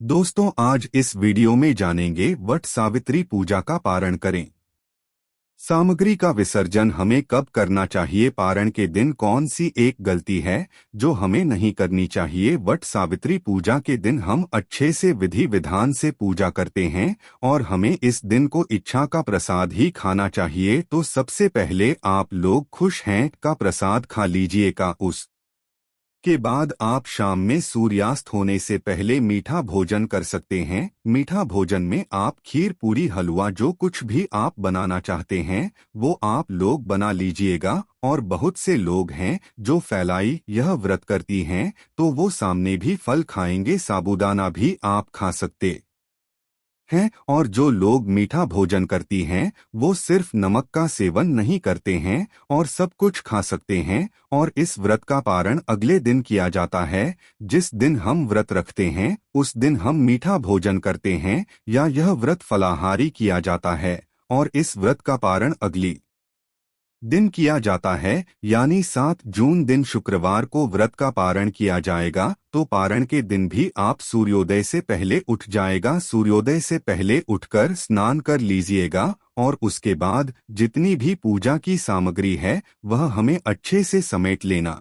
दोस्तों, आज इस वीडियो में जानेंगे वट सावित्री पूजा का पारण करें। सामग्री का विसर्जन हमें कब करना चाहिए, पारण के दिन कौन सी एक गलती है जो हमें नहीं करनी चाहिए। वट सावित्री पूजा के दिन हम अच्छे से विधि विधान से पूजा करते हैं और हमें इस दिन को इच्छा का प्रसाद ही खाना चाहिए। तो सबसे पहले आप लोग खुश हैं का प्रसाद खा लीजिएगा। उस के बाद आप शाम में सूर्यास्त होने से पहले मीठा भोजन कर सकते हैं। मीठा भोजन में आप खीर, पूरी, हलवा, जो कुछ भी आप बनाना चाहते हैं वो आप लोग बना लीजिएगा। और बहुत से लोग हैं जो फैलाई यह व्रत करती हैं तो वो सामने भी फल खाएंगे, साबूदाना भी आप खा सकते हैं। और जो लोग मीठा भोजन करती हैं वो सिर्फ नमक का सेवन नहीं करते हैं और सब कुछ खा सकते हैं। और इस व्रत का पारण अगले दिन किया जाता है। जिस दिन हम व्रत रखते हैं उस दिन हम मीठा भोजन करते हैं या यह व्रत फलाहारी किया जाता है। और इस व्रत का पारण अगली दिन किया जाता है, यानी 7 जून दिन शुक्रवार को व्रत का पारण किया जाएगा। तो पारण के दिन भी आप सूर्योदय से पहले उठ जाएगा। सूर्योदय से पहले उठकर स्नान कर लीजिएगा और उसके बाद जितनी भी पूजा की सामग्री है वह हमें अच्छे से समेट लेना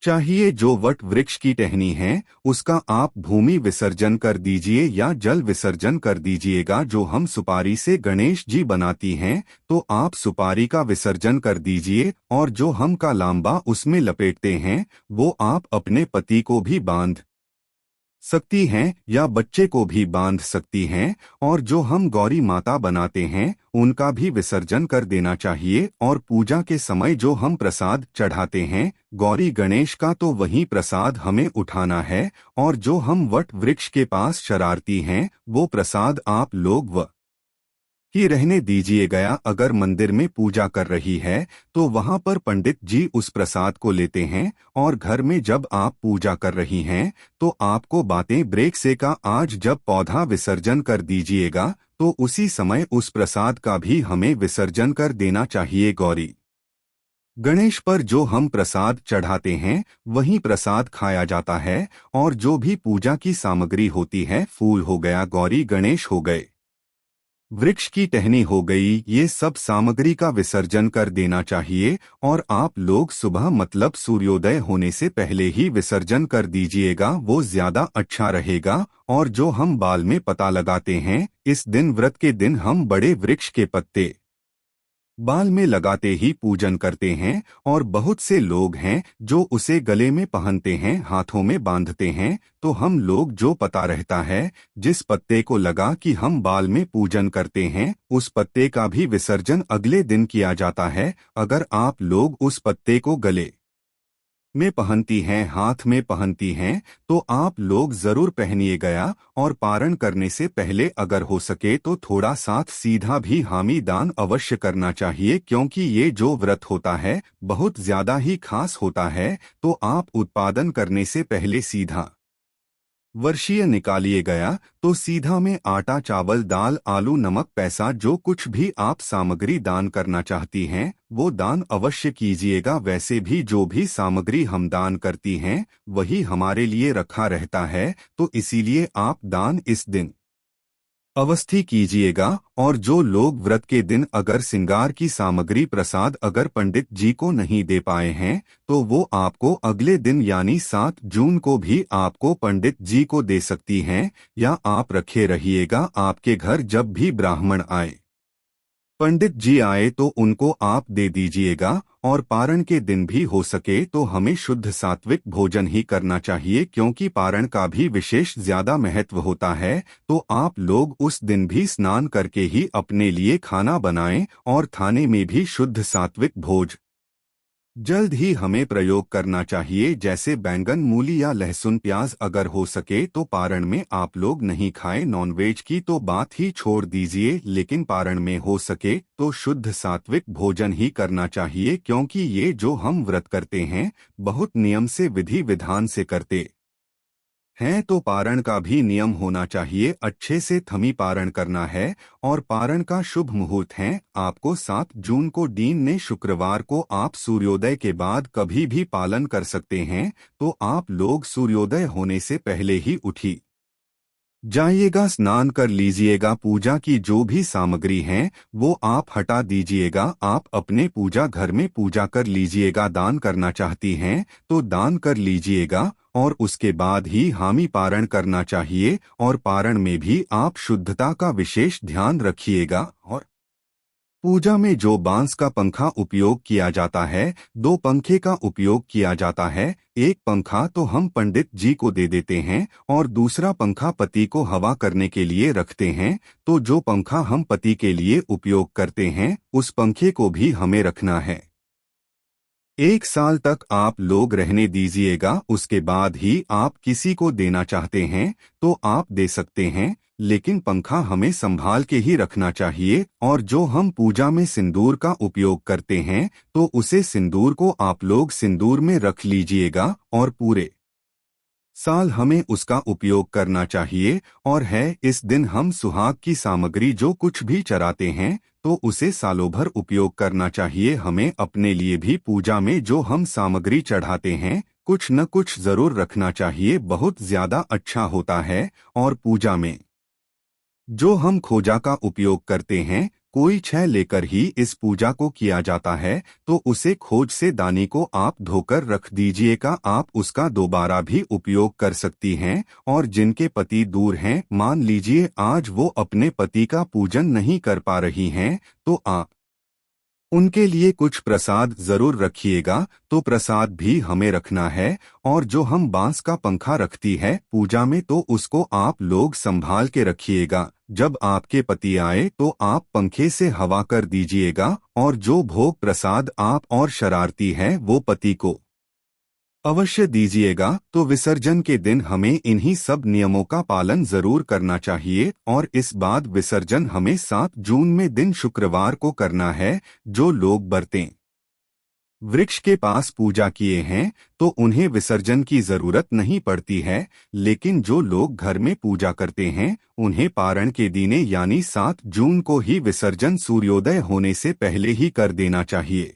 चाहिए। जो वट वृक्ष की टहनी है उसका आप भूमि विसर्जन कर दीजिए या जल विसर्जन कर दीजिएगा। जो हम सुपारी से गणेश जी बनाती हैं तो आप सुपारी का विसर्जन कर दीजिए। और जो हम का लांबा उसमें लपेटते हैं वो आप अपने पति को भी बांध सकती हैं या बच्चे को भी बांध सकती हैं। और जो हम गौरी माता बनाते हैं उनका भी विसर्जन कर देना चाहिए। और पूजा के समय जो हम प्रसाद चढ़ाते हैं गौरी गणेश का, तो वही प्रसाद हमें उठाना है। और जो हम वट वृक्ष के पास शरारती हैं वो प्रसाद आप लोग ही रहने दीजिए गया। अगर मंदिर में पूजा कर रही है तो वहां पर पंडित जी उस प्रसाद को लेते हैं। और घर में जब आप पूजा कर रही हैं तो आपको बातें ब्रेक से का आज जब पौधा विसर्जन कर दीजिएगा तो उसी समय उस प्रसाद का भी हमें विसर्जन कर देना चाहिए। गौरी गणेश पर जो हम प्रसाद चढ़ाते हैं वही प्रसाद खाया जाता है। और जो भी पूजा की सामग्री होती है, फूल हो गया, गौरी गणेश हो गए, वृक्ष की टहनी हो गई, ये सब सामग्री का विसर्जन कर देना चाहिए। और आप लोग सुबह मतलब सूर्योदय होने से पहले ही विसर्जन कर दीजिएगा, वो ज्यादा अच्छा रहेगा। और जो हम बाल में पता लगाते हैं इस दिन, व्रत के दिन हम बड़े वृक्ष के पत्ते बाल में लगाते ही पूजन करते हैं। और बहुत से लोग हैं जो उसे गले में पहनते हैं, हाथों में बांधते हैं। तो हम लोग जो पता रहता है जिस पत्ते को लगा कि हम बाल में पूजन करते हैं उस पत्ते का भी विसर्जन अगले दिन किया जाता है। अगर आप लोग उस पत्ते को गले में पहनती हैं, हाथ में पहनती हैं, तो आप लोग जरूर पहनिए गया। और पारण करने से पहले अगर हो सके तो थोड़ा साथ सीधा भी हामी दान अवश्य करना चाहिए, क्योंकि ये जो व्रत होता है बहुत ज्यादा ही खास होता है। तो आप उत्पादन करने से पहले सीधा वर्षीय निकालिए गया तो सीधा में आटा, चावल, दाल, आलू, नमक, पैसा, जो कुछ भी आप सामग्री दान करना चाहती हैं वो दान अवश्य कीजिएगा। वैसे भी जो भी सामग्री हम दान करती हैं वही हमारे लिए रखा रहता है, तो इसीलिए आप दान इस दिन अवस्थी कीजिएगा। और जो लोग व्रत के दिन अगर श्रृंगार की सामग्री प्रसाद अगर पंडित जी को नहीं दे पाए हैं तो वो आपको अगले दिन यानी 7 जून को भी आपको पंडित जी को दे सकती हैं। या आप रखे रहिएगा, आपके घर जब भी ब्राह्मण आए, पंडित जी आए, तो उनको आप दे दीजिएगा। और पारण के दिन भी हो सके तो हमें शुद्ध सात्विक भोजन ही करना चाहिए, क्योंकि पारण का भी विशेष ज्यादा महत्व होता है। तो आप लोग उस दिन भी स्नान करके ही अपने लिए खाना बनाएं और खाने में भी शुद्ध सात्विक भोज जल्द ही हमें प्रयोग करना चाहिए, जैसे बैंगन, मूली या लहसुन, प्याज। अगर हो सके तो पारण में आप लोग नहीं खाएं। नॉनवेज की तो बात ही छोड़ दीजिए, लेकिन पारण में हो सके तो शुद्ध सात्विक भोजन ही करना चाहिए, क्योंकि ये जो हम व्रत करते हैं बहुत नियम से, विधि विधान से करते हैं। तो पारण का भी नियम होना चाहिए, अच्छे से थमी पारण करना है। और पारण का शुभ मुहूर्त है आपको 7 जून को दिन ने शुक्रवार को आप सूर्योदय के बाद कभी भी पालन कर सकते हैं। तो आप लोग सूर्योदय होने से पहले ही उठी जाइएगा, स्नान कर लीजिएगा, पूजा की जो भी सामग्री है वो आप हटा दीजिएगा। आप अपने पूजा घर में पूजा कर लीजिएगा। दान करना चाहती हैं तो दान कर लीजिएगा और उसके बाद ही हामी पारण करना चाहिए। और पारण में भी आप शुद्धता का विशेष ध्यान रखिएगा। और पूजा में जो बांस का पंखा उपयोग किया जाता है, 2 पंखे का उपयोग किया जाता है। एक पंखा तो हम पंडित जी को दे देते हैं और दूसरा पंखा पति को हवा करने के लिए रखते हैं। तो जो पंखा हम पति के लिए उपयोग करते हैं उस पंखे को भी हमें रखना है। 1 साल तक आप लोग रहने दीजिएगा। उसके बाद ही आप किसी को देना चाहते हैं तो आप दे सकते हैं, लेकिन पंखा हमें संभाल के ही रखना चाहिए। और जो हम पूजा में सिंदूर का उपयोग करते हैं तो उसे सिंदूर को आप लोग सिंदूर में रख लीजिएगा और पूरे साल हमें उसका उपयोग करना चाहिए। और है इस दिन हम सुहाग की सामग्री जो कुछ भी चढ़ाते हैं तो उसे सालों भर उपयोग करना चाहिए। हमें अपने लिए भी पूजा में जो हम सामग्री चढ़ाते हैं कुछ न कुछ जरूर रखना चाहिए, बहुत ज्यादा अच्छा होता है। और पूजा में जो हम खोजा का उपयोग करते हैं, कोई छह लेकर ही इस पूजा को किया जाता है तो उसे खोज से दानी को आप धोकर रख दीजिएगा। आप उसका दोबारा भी उपयोग कर सकती हैं। और जिनके पति दूर हैं, मान लीजिए आज वो अपने पति का पूजन नहीं कर पा रही हैं, तो आप उनके लिए कुछ प्रसाद जरूर रखिएगा। तो प्रसाद भी हमें रखना है। और जो हम बांस का पंखा रखती है पूजा में तो उसको आप लोग संभाल के रखिएगा। जब आपके पति आए तो आप पंखे से हवा कर दीजिएगा। और जो भोग प्रसाद आप और शरारती है वो पति को अवश्य दीजिएगा। तो विसर्जन के दिन हमें इन्हीं सब नियमों का पालन जरूर करना चाहिए। और इस बाद विसर्जन हमें 7 जून में दिन शुक्रवार को करना है। जो लोग बरतें वृक्ष के पास पूजा किए हैं तो उन्हें विसर्जन की जरूरत नहीं पड़ती है, लेकिन जो लोग घर में पूजा करते हैं उन्हें पारण के दिने यानी 7 जून को ही विसर्जन सूर्योदय होने से पहले ही कर देना चाहिए।